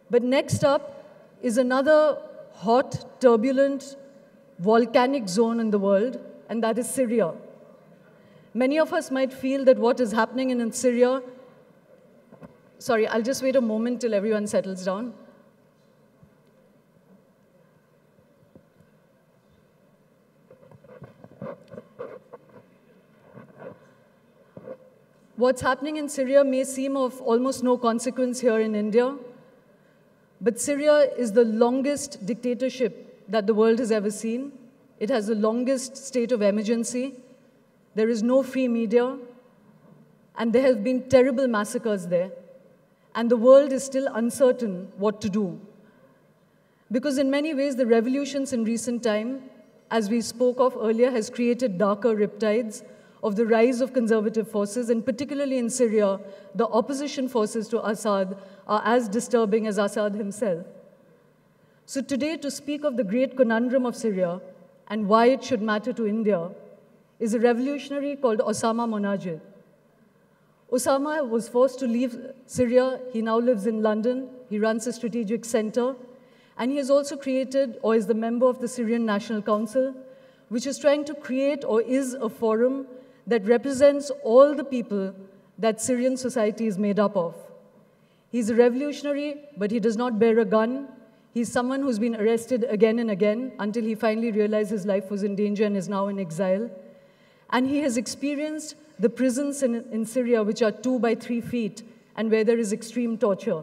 But next up is another hot, turbulent, volcanic zone in the world, and that is Syria. Many of us might feel that what is happening in Syria... Sorry, I'll just wait a moment till everyone settles down. What's happening in Syria may seem of almost no consequence here in India, but Syria is the longest dictatorship that the world has ever seen. It has the longest state of emergency. There is no free media, and there have been terrible massacres there. And the world is still uncertain what to do. Because in many ways, the revolutions in recent time, as we spoke of earlier, has created darker riptides of the rise of conservative forces, and particularly in Syria, the opposition forces to Assad are as disturbing as Assad himself. So today, to speak of the great conundrum of Syria and why it should matter to India is a revolutionary called Ausama Monajed. Osama was forced to leave Syria. He now lives in London. He runs a strategic center. And he has also created, or is the member of the Syrian National Council, which is trying to create, or is a forum that represents all the people that Syrian society is made up of. He's a revolutionary, but he does not bear a gun. He's someone who's been arrested again and again until he finally realized his life was in danger and is now in exile. And he has experienced the prisons in Syria, which are 2 by 3 feet, and where there is extreme torture.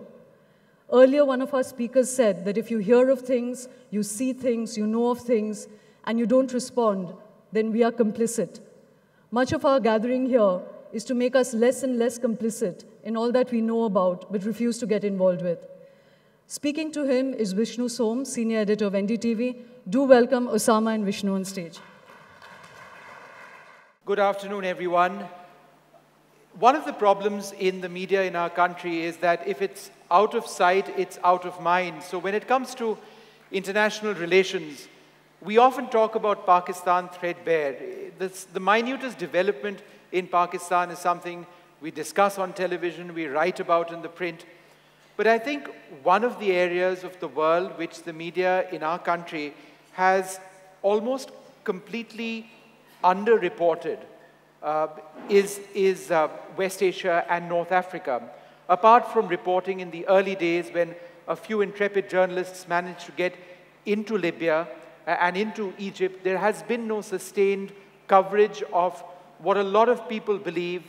Earlier, one of our speakers said that if you hear of things, you see things, you know of things, and you don't respond, then we are complicit. Much of our gathering here is to make us less and less complicit in all that we know about, but refuse to get involved with. Speaking to him is Vishnu, senior editor of NDTV. Do welcome Ausama and Vishnu on stage. Good afternoon, everyone. One of the problems in the media in our country is that if it's out of sight, it's out of mind. So when it comes to international relations, we often talk about Pakistan threadbare. The minutest development in Pakistan is something we discuss on television, we write about in the print. But I think one of the areas of the world which the media in our country has almost completely underreported is West Asia and North Africa. Apart from reporting in the early days when a few intrepid journalists managed to get into Libya and into Egypt, there has been no sustained coverage of what a lot of people believe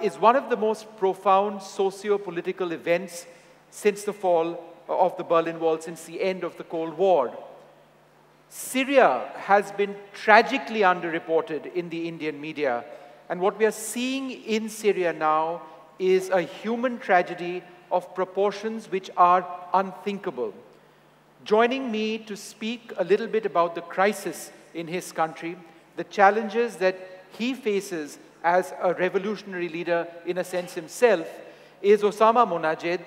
is one of the most profound socio-political events since the fall of the Berlin Wall, since the end of the Cold War. Syria has been tragically underreported in the Indian media, and what we are seeing in Syria now is a human tragedy of proportions which are unthinkable. Joining me to speak a little bit about the crisis in his country, the challenges that he faces as a revolutionary leader in a sense himself, is Ausama Monajed.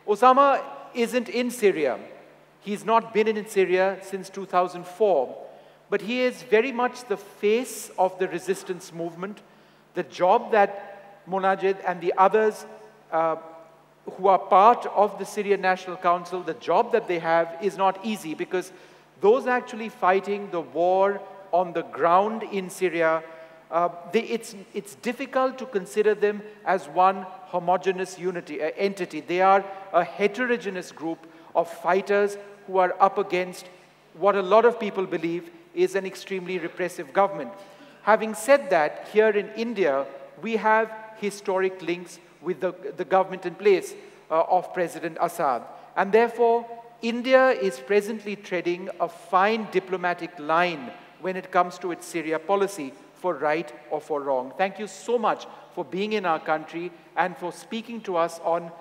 Ausama isn't in Syria. He's not been in Syria since 2004, but he is very much the face of the resistance movement. The job that Monajed and the others who are part of the Syrian National Council, the job that they have is not easy, because those actually fighting the war on the ground in Syria, it's difficult to consider them as one homogeneous entity. They are a heterogeneous group of fighters who are up against what a lot of people believe is an extremely repressive government. Having said that, here in India, we have historic links with the government in place of President Assad. And therefore, India is presently treading a fine diplomatic line when it comes to its Syria policy, for right or for wrong. Thank you so much for being in our country and for speaking to us on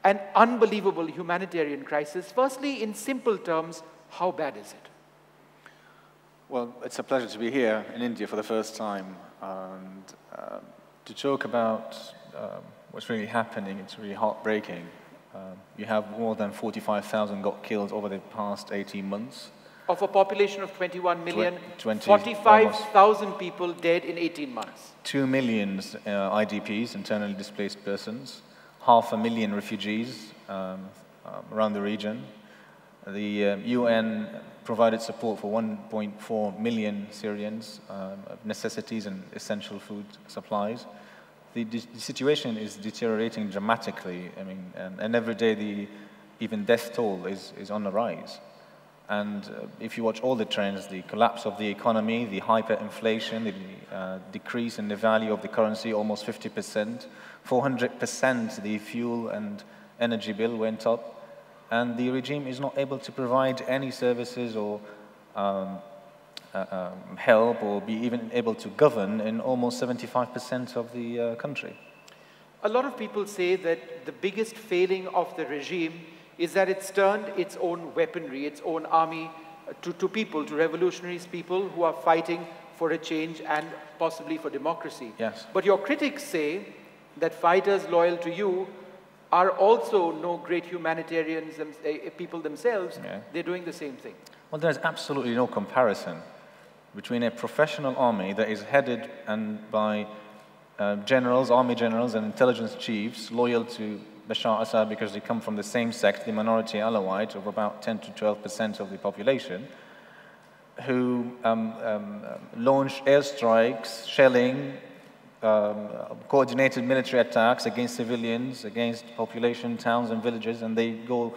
an unbelievable humanitarian crisis. Firstly, in simple terms, how bad is it? Well, it's a pleasure to be here in India for the first time and to talk about what's really happening. It's really heartbreaking. You have more than 45,000 got killed over the past 18 months. Of a population of 21 million, 45,000 people dead in 18 months. 2 million IDPs, internally displaced persons, 500,000 refugees, around the region. The UN provided support for 1.4 million Syrians of necessities and essential food supplies. The situation is deteriorating dramatically. I mean, and every day even death toll is on the rise. And if you watch all the trends, the collapse of the economy, the hyperinflation, the decrease in the value of the currency, almost 50%, 400% the fuel and energy bill went up, and the regime is not able to provide any services or help or be even able to govern in almost 75% of the country. A lot of people say that the biggest failing of the regime is that it's turned its own weaponry, its own army to people, to revolutionaries, people who are fighting for a change and possibly for democracy. Yes. But your critics say that fighters loyal to you are also no great humanitarians, people themselves. Yeah. They're doing the same thing. Well, there's absolutely no comparison between a professional army that is headed by generals, army generals and intelligence chiefs loyal to Bashar Assad because they come from the same sect, the minority Alawite of about 10 to 12% of the population, who launch airstrikes, shelling, coordinated military attacks against civilians, against population, towns and villages, and they go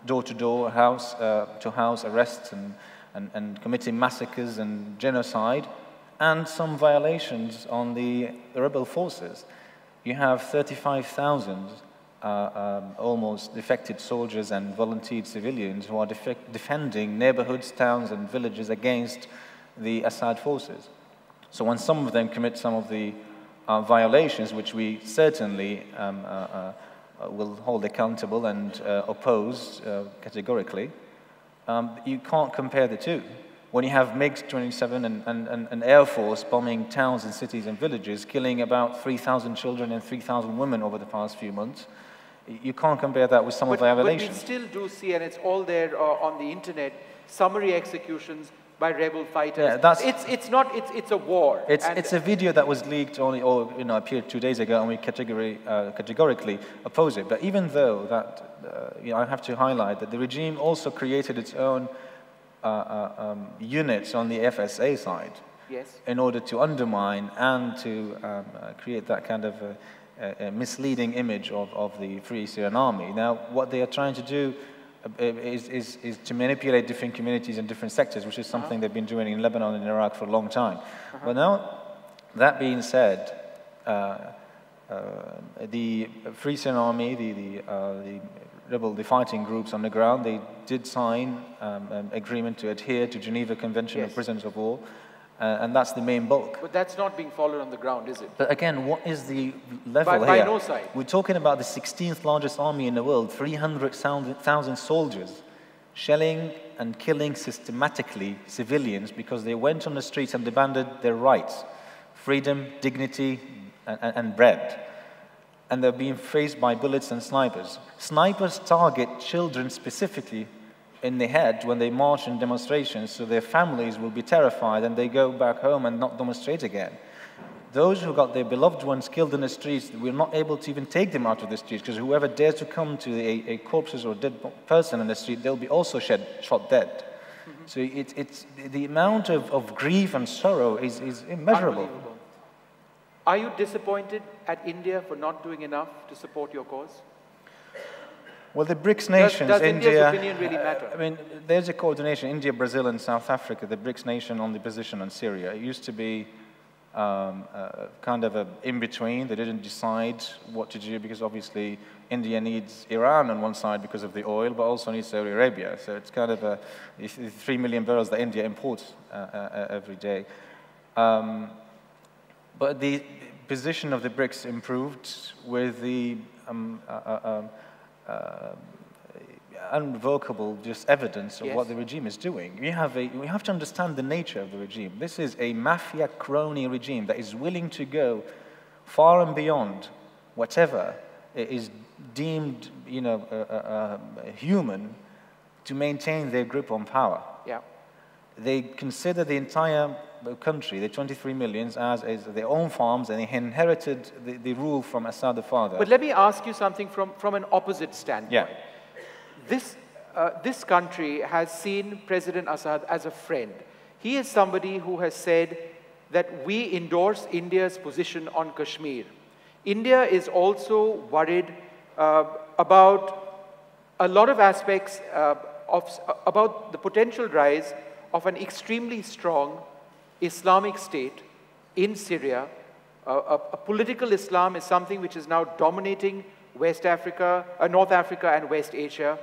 door to door, house to house, arrests and committing massacres and genocide, and some violations on the rebel forces. You have 35,000 almost defected soldiers and volunteered civilians who are defending neighborhoods, towns and villages against the Assad forces. So when some of them commit some of the violations, which we certainly will hold accountable and oppose categorically, you can't compare the two. When you have MiG-27 and Air Force bombing towns and cities and villages, killing about 3,000 children and 3,000 women over the past few months, you can't compare that with some of the violations. But we still do see, and it's all there on the internet, summary executions by rebel fighters. Yeah, it's a war. It's a video that was leaked appeared 2 days ago, and we categorically oppose it. But even though that, I have to highlight that the regime also created its own units on the FSA side, yes, in order to undermine and to create that kind of a misleading image of the Free Syrian Army. Now, what they are trying to do is to manipulate different communities and different sectors, which is something they've been doing in Lebanon and Iraq for a long time. But now, that being said, the Free Syrian Army, the fighting groups on the ground, they did sign an agreement to adhere to Geneva Convention yes, of Prisoners of War, and that's the main bulk. But that's not being followed on the ground, is it? But again, what is the level here? By no side. We're talking about the 16th largest army in the world, 300,000 soldiers, shelling and killing systematically civilians because they went on the streets and demanded their rights, freedom, dignity, and bread. And they're being faced by bullets and snipers. Snipers target children specifically in the head when they march in demonstrations, so their families will be terrified and they go back home and not demonstrate again. Those who got their beloved ones killed in the streets, we're not able to even take them out of the streets, because whoever dares to come to a corpse or dead person in the street, they'll be also shot dead. So it's the amount of grief and sorrow is immeasurable. Are you disappointed at India for not doing enough to support your cause? Well, the BRICS nations, does India's opinion really matter? I mean, there's a coordination. India, Brazil, and South Africa, the BRICS nation on the position on Syria. It used to be kind of in-between. They didn't decide what to do because obviously India needs Iran on one side because of the oil, but also needs Saudi Arabia. So it's kind of 3 million barrels that India imports every day. But the position of the BRICS improved with the unrevocable evidence of what the regime is doing. We have to understand the nature of the regime. This is a mafia crony regime that is willing to go far and beyond whatever is deemed, human to maintain their grip on power. Yeah. They consider the entire country, the 23 millions, as their own farms, and they inherited the rule from Assad the father. But let me ask you something from an opposite standpoint. Yeah. this country has seen President Assad as a friend. He is somebody who has said that we endorse India's position on Kashmir. India is also worried about a lot of aspects about the potential rise of an extremely strong Islamic state in Syria. A political Islam is something which is now dominating West Africa, North Africa and West Asia.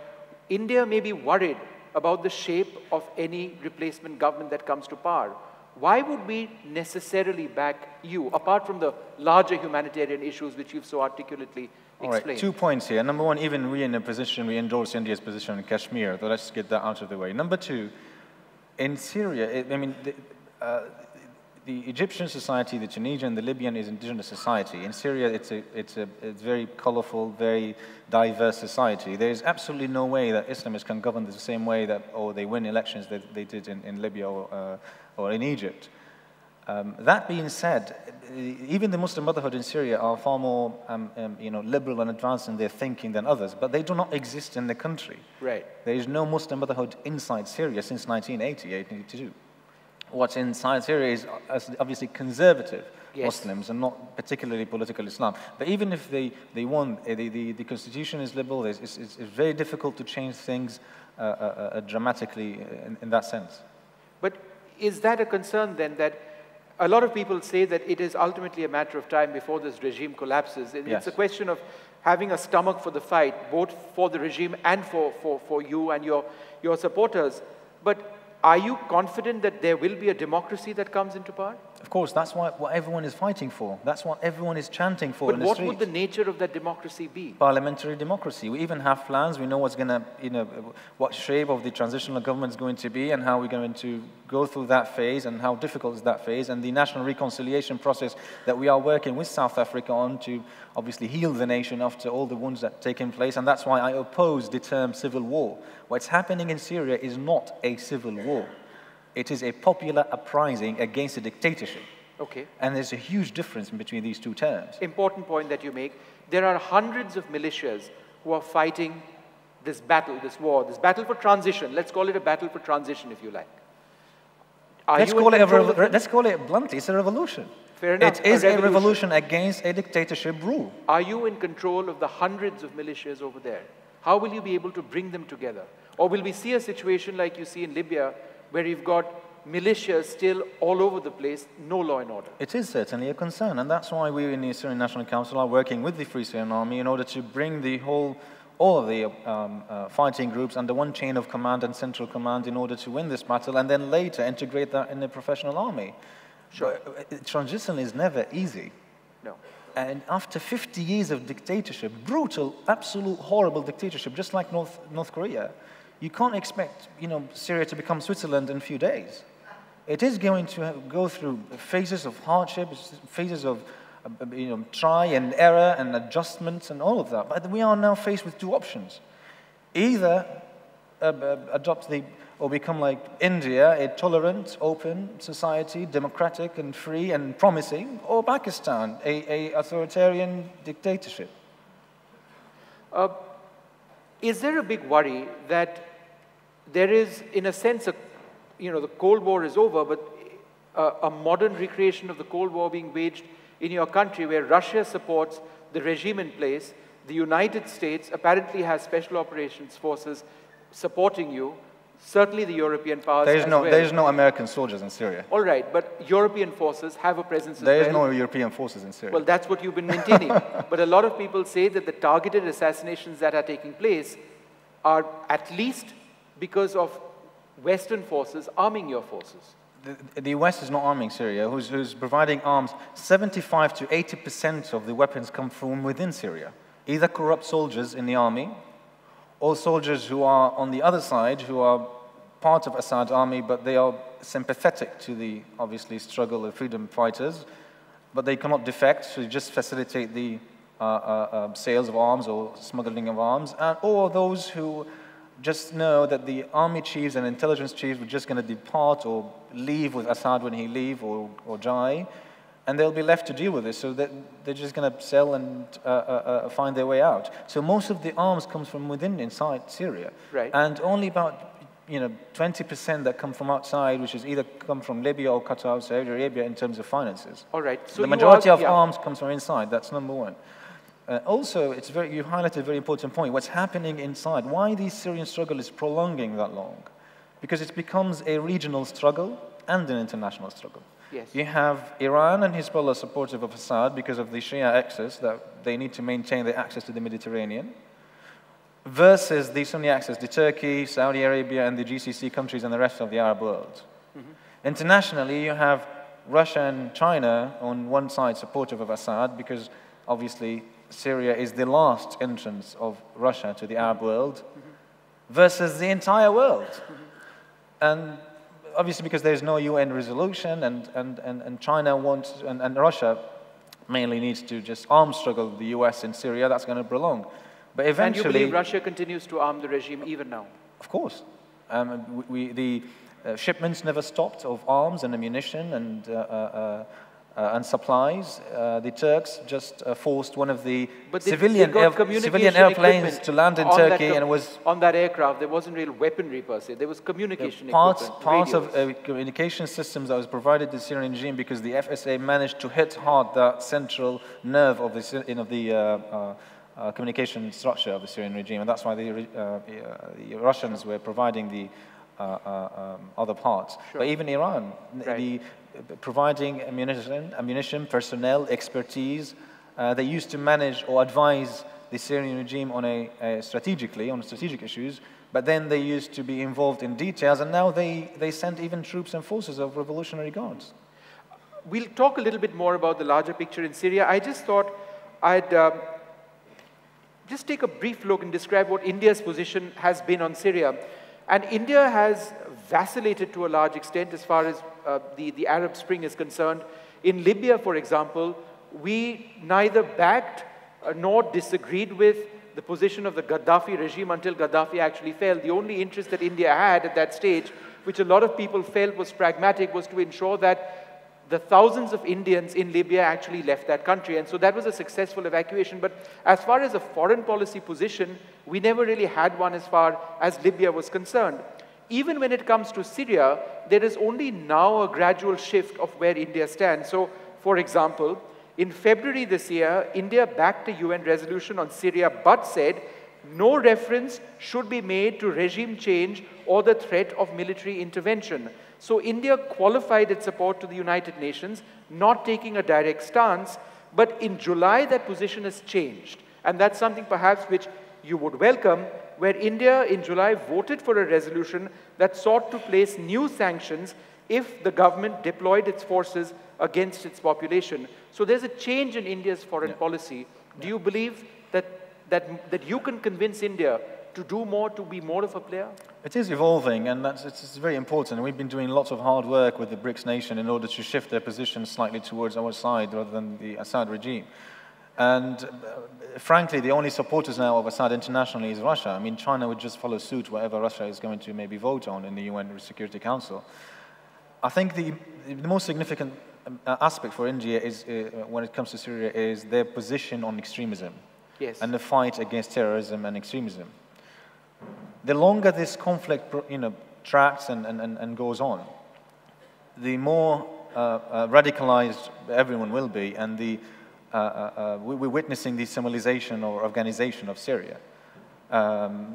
India may be worried about the shape of any replacement government that comes to power. Why would we necessarily back you, apart from the larger humanitarian issues which you've so articulately explained? All right, 2 points here. Number one, even we in a position, we endorse India's position in Kashmir, so let's get that out of the way. Number two, in Syria, the Egyptian society, the Tunisian, the Libyan is indigenous society. In Syria, it's a very colorful, very diverse society. There is absolutely no way that Islamists can govern the same way that, or they win elections that they did in Libya or in Egypt. That being said, even the Muslim Brotherhood in Syria are far more liberal and advanced in their thinking than others, but they do not exist in the country. Right. There is no Muslim Brotherhood inside Syria since 1980, 1982. What's inside Syria is obviously conservative Muslims and not particularly political Islam. But even if they won, the constitution is liberal. It's very difficult to change things dramatically in that sense. But is that a concern then, that a lot of people say that it is ultimately a matter of time before this regime collapses? It's a question of having a stomach for the fight, both for the regime and for you and your supporters. But are you confident that there will be a democracy that comes into power? Of course, that's what everyone is fighting for. That's what everyone is chanting for in the streets. But what would the nature of that democracy be? Parliamentary democracy. We even have plans. We know what's going to, what shape of the transitional government is going to be and how we're going to go through that phase and how difficult is that phase, and the national reconciliation process that we are working with South Africa on to obviously heal the nation after all the wounds that have taken place. And that's why I oppose the term civil war. What's happening in Syria is not a civil war. It is a popular uprising against a dictatorship. Okay. And there's a huge difference between these two terms. Important point that you make. There are hundreds of militias who are fighting this battle, this war, this battle for transition. Let's call it a battle for transition, if you like. Let's call it bluntly, it's a revolution. Fair enough. It is a revolution against a dictatorship rule. Are you in control of the hundreds of militias over there? How will you be able to bring them together? Or will we see a situation like you see in Libya, where you've got militias still all over the place, no law and order? It is certainly a concern, and that's why we in the Syrian National Council are working with the Free Syrian Army in order to bring all of the fighting groups under one chain of command and central command in order to win this battle, and then later integrate that in the professional army. Sure. Transition is never easy. No. And after 50 years of dictatorship, brutal, absolute, horrible dictatorship, just like North Korea, you can't expect, Syria to become Switzerland in a few days. It is going to go through phases of hardship, phases of, try and error and adjustments and all of that. But we are now faced with two options: either or become like India, a tolerant, open society, democratic and free and promising, or Pakistan, a authoritarian dictatorship. Is there a big worry that there is, in a sense, the Cold War is over, but a modern recreation of the Cold War being waged in your country, where Russia supports the regime in place, the United States apparently has special operations forces supporting you, certainly the European powers as well. There is no American soldiers in Syria. All right, but European forces have a presence as well. There is no European forces in Syria. Well, that's what you've been maintaining. But a lot of people say that the targeted assassinations that are taking place are at least because of Western forces arming your forces. The West is not arming Syria. Who's providing arms? 75 to 80% of the weapons come from within Syria. Either corrupt soldiers in the army, or soldiers who are on the other side, who are part of Assad's army, but they are sympathetic to the, obviously, struggle of freedom fighters, but they cannot defect, so you just facilitate the sales of arms or smuggling of arms, or those who just know that the army chiefs and intelligence chiefs were just going to depart or leave with Assad when he leave or die, and they'll be left to deal with this. So that they're just going to sell and find their way out. So most of the arms comes from inside Syria, right. And only about 20% that come from outside, which is either come from Libya or Qatar or Saudi Arabia in terms of finances. All right. So the majority of arms comes from inside. That's number one. Also, you highlighted a very important point. What's happening inside? Why the Syrian struggle is prolonging that long? Because it becomes a regional struggle and an international struggle. Yes. You have Iran and Hezbollah supportive of Assad because of the Shia axis, that they need to maintain their access to the Mediterranean, versus the Sunni axis, the Turkey, Saudi Arabia, and the GCC countries and the rest of the Arab world. Mm-hmm. Internationally, you have Russia and China on one side supportive of Assad because obviously Syria is the last entrance of Russia to the Arab world, versus the entire world. And obviously because there's no UN resolution, and China wants, and Russia mainly needs to just arms struggle the US in Syria, that's going to prolong. But eventually... And you believe Russia continues to arm the regime even now? Of course. The shipments never stopped of arms and ammunition and supplies. The Turks just forced one of the civilian airplanes to land in Turkey, and it was... On that aircraft, there wasn't real weaponry per se. There was communication equipment, parts of communication systems that was provided to the Syrian regime because the FSA managed to hit hard that central nerve of the communication structure of the Syrian regime, and that's why the Russians were providing the other parts. Sure. But even Iran, right. Providing ammunition, personnel, expertise. They used to manage or advise the Syrian regime on strategic issues, but then they used to be involved in details, and now they send even troops and forces of Revolutionary Guards. We'll talk a little bit more about the larger picture in Syria. I just thought I'd just take a brief look and describe what India's position has been on Syria. And India has vacillated to a large extent as far as the Arab Spring is concerned. In Libya, for example, we neither backed nor disagreed with the position of the Gaddafi regime until Gaddafi actually fell. The only interest that India had at that stage, which a lot of people felt was pragmatic, was to ensure that the thousands of Indians in Libya actually left that country. And so that was a successful evacuation. But as far as a foreign policy position, we never really had one as far as Libya was concerned. Even when it comes to Syria, there is only now a gradual shift of where India stands. So, for example, in February this year, India backed a UN resolution on Syria, but said no reference should be made to regime change or the threat of military intervention. So India qualified its support to the United Nations, not taking a direct stance, but in July that position has changed. And that's something perhaps which you would welcome, where India in July voted for a resolution that sought to place new sanctions if the government deployed its forces against its population. So there's a change in India's foreign policy. Do you believe that you can convince India to do more, to be more of a player? It is evolving, and it's very important. We've been doing lots of hard work with the BRICS nation in order to shift their position slightly towards our side rather than the Assad regime. And frankly, the only supporters now of Assad internationally is Russia. I mean, China would just follow suit whatever Russia is going to maybe vote on in the UN Security Council. I think the most significant aspect for India is, when it comes to Syria, is their position on extremism. Yes. And the fight against terrorism and extremism. The longer this conflict tracks and goes on, the more radicalized everyone will be, and we're witnessing the Somalization or Afghanization of Syria,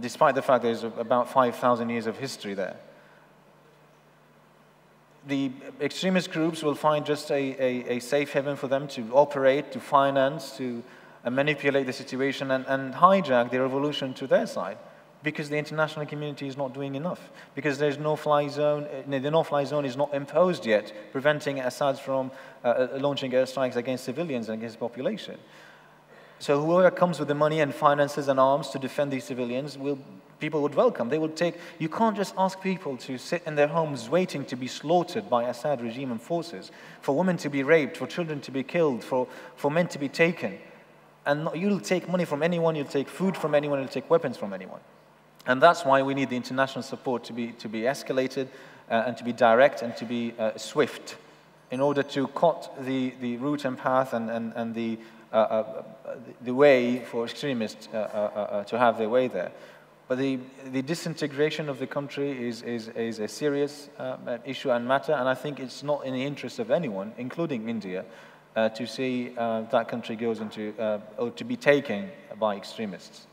despite the fact there's about 5,000 years of history there. The extremist groups will find just a safe haven for them to operate, to finance, to manipulate the situation and hijack the revolution to their side, because the international community is not doing enough, because there's no-fly zone, the no-fly zone is not imposed yet, preventing Assad from launching airstrikes against civilians and against the population. So whoever comes with the money and finances and arms to defend these civilians, people would welcome. They would take. You can't just ask people to sit in their homes waiting to be slaughtered by Assad regime and forces, for women to be raped, for children to be killed, for men to be taken. And you'll take money from anyone, you'll take food from anyone, you'll take weapons from anyone. And that's why we need the international support to be escalated and to be direct and to be swift in order to cut the route and path and the way for extremists to have their way there. But the disintegration of the country is a serious issue and matter, and I think it's not in the interest of anyone, including India, to see that country goes into, or to be taken by extremists.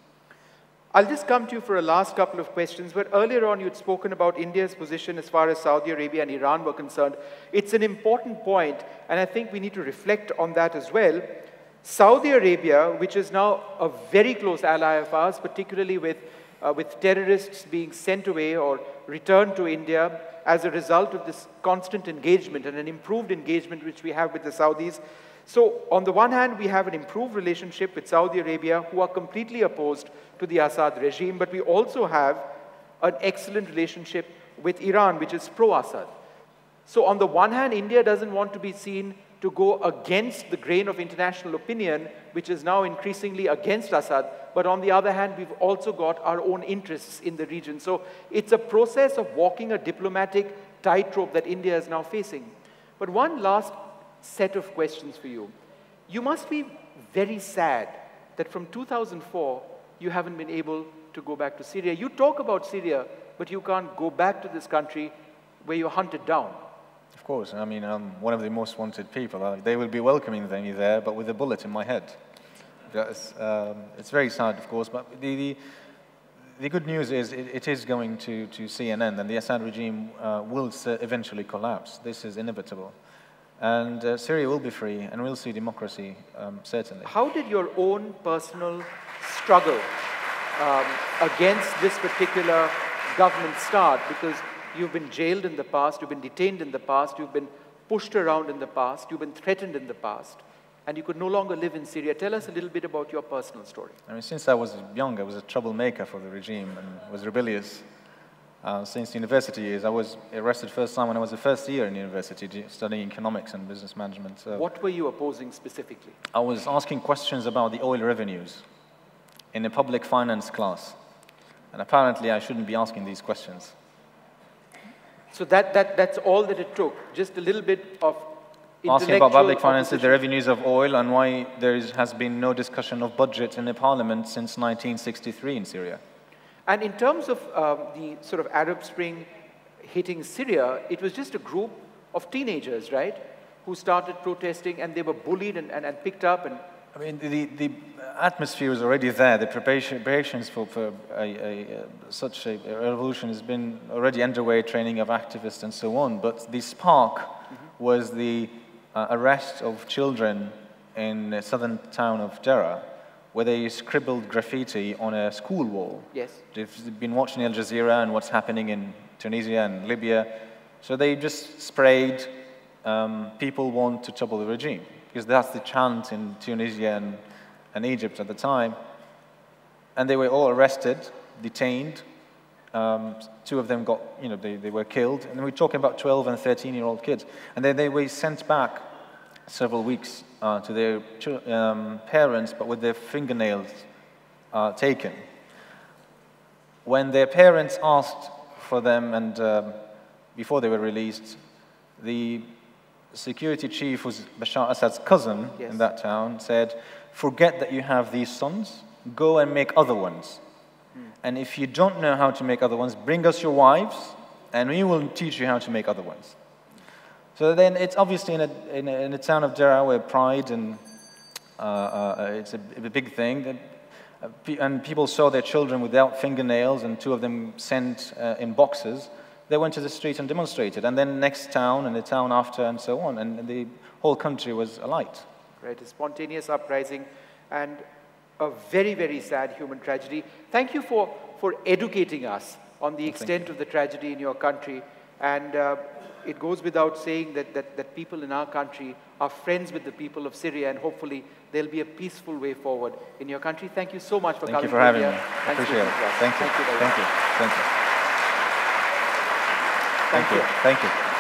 I'll just come to you for a last couple of questions, but earlier on you'd spoken about India's position as far as Saudi Arabia and Iran were concerned. It's an important point, and I think we need to reflect on that as well. Saudi Arabia, which is now a very close ally of ours, particularly with terrorists being sent away or returned to India as a result of this constant engagement and an improved engagement which we have with the Saudis. So on the one hand, we have an improved relationship with Saudi Arabia, who are completely opposed to the Assad regime, but we also have an excellent relationship with Iran, which is pro-Assad. So on the one hand, India doesn't want to be seen to go against the grain of international opinion, which is now increasingly against Assad. But on the other hand, we've also got our own interests in the region. So it's a process of walking a diplomatic tightrope that India is now facing. But one last set of questions for you. You must be very sad that from 2004, you haven't been able to go back to Syria. You talk about Syria, but you can't go back to this country where you're hunted down. Of course, I mean, I'm one of the most wanted people. They will be welcoming me there, but with a bullet in my head. It's very sad, of course, but the good news is it is going to see an end, and the Assad regime will eventually collapse. This is inevitable. And Syria will be free, and we'll see democracy, certainly. How did your own personal struggle against this particular government start? Because you've been jailed in the past, you've been detained in the past, you've been pushed around in the past, you've been threatened in the past, and you could no longer live in Syria. Tell us a little bit about your personal story. I mean, since I was young, I was a troublemaker for the regime and was rebellious. Since university years, I was arrested first time when I was the first year in university, studying economics and business management. So what were you opposing specifically? I was asking questions about the oil revenues in a public finance class. And apparently, I shouldn't be asking these questions. So that's all that it took, just a little bit of asking about public finances, the revenues of oil, and why there has been no discussion of budget in the parliament since 1963 in Syria. And in terms of the sort of Arab Spring hitting Syria, it was just a group of teenagers, right, who started protesting, and they were bullied and picked up. And I mean, the atmosphere was already there. The preparations for such a revolution has been already underway, training of activists and so on. But the spark was the arrest of children in the southern town of Dera, where they scribbled graffiti on a school wall. Yes. They've been watching Al Jazeera and what's happening in Tunisia and Libya. So they just sprayed, people want to topple the regime, because that's the chant in Tunisia and Egypt at the time. And they were all arrested, detained. Two of them got, they were killed. And we're talking about 12 and 13-year-old kids. And then they were sent back several weeks to their parents, but with their fingernails taken. When their parents asked for them, and before they were released, the security chief, who's Bashar Assad's cousin in that town, said, "Forget that you have these sons, go and make other ones. And if you don't know how to make other ones, bring us your wives, and we will teach you how to make other ones." So then it's obviously in a town of Dera where pride and it's a big thing. And people saw their children without fingernails, and two of them sent in boxes. They went to the street and demonstrated. And then next town and the town after and so on. And the whole country was alight. Right, a spontaneous uprising and a very, very sad human tragedy. Thank you for educating us on the extent of the tragedy in your country. And it goes without saying that people in our country are friends with the people of Syria, and hopefully there'll be a peaceful way forward in your country. Thank you so much for coming. Thank you for having me. I appreciate it. Thank you. Thank you. Thank you. Thank you. Thank you.